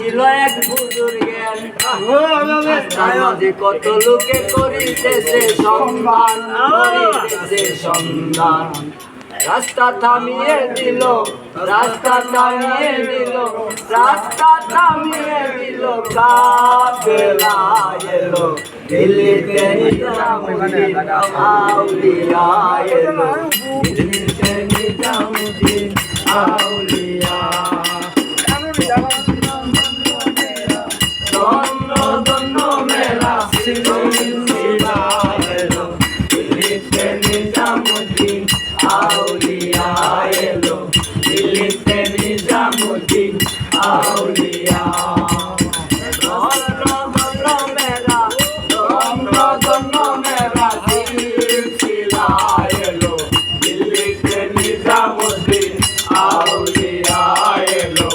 ছিল এক বুজুর্গের মাঝে কত লোকে করিতেছে সম্মান করিতেছে সন্ধান রাস্তা থামিয়ে দিল রাস্তা থামিয়ে দিল রাস্তা থামিয়ে দিল কাফেলা এলো দিল্লিতে নিজামুদ্দিন আউলিয়া এলো দিল্লিতে নিজামুদ্দিন আউলিয়া ধন্য ধন্য মেরা সিলসিলা এলো দিল্লিতে নিজামুদ্দিন আউলিয়া এলো দিল্লিতে নিজামুদ্দিন আউলিয়া ধন্য ধন্য মেরা সিলসিলা এলো দিল্লিতে নিজামুদ্দিন আউলিয়া এলো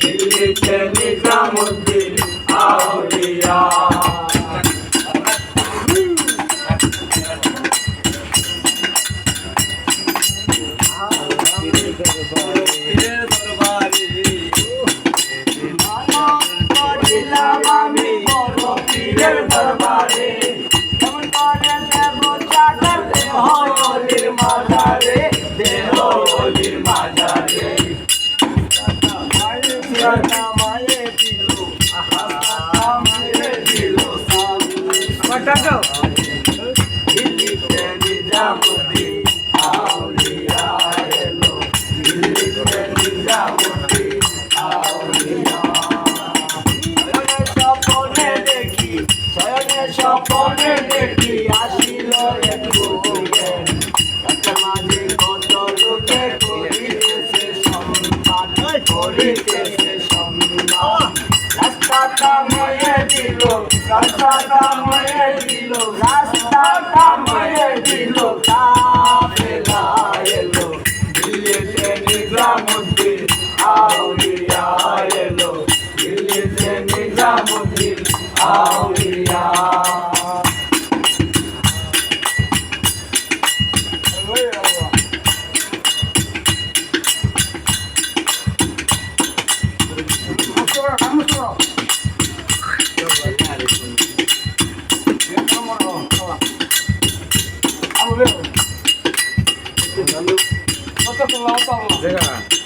দিল্লিতে নিজামুদ্দিন আউলিয়া আমি বড় পীরের দরবারে কেমন করে দেব চাদর দেহলির মাজারে দেহলির মাজারে মায়ে দিল মায়ে দিল দিল্লিতে নিজামুদ্দিন আউলিয়া এলো দিল্লিতে নিজামুদ্দিন আউলিয়া স্বপনে দেখি আসিল এক বুজুর্গের মাঝে কত লোকে করিতেছে সম্মান করিতেছে সম্মান রাস্তা থামিয়ে দিল রাস্তা থামিয়ে দিল রাস্তা থামিয়ে দিল কাফেলা এলো দিল্লিতে নিজামুদ্দিন আউলিয়া এলো দিল্লিতে নিজামুদ্দিন আউলিয়া Llega.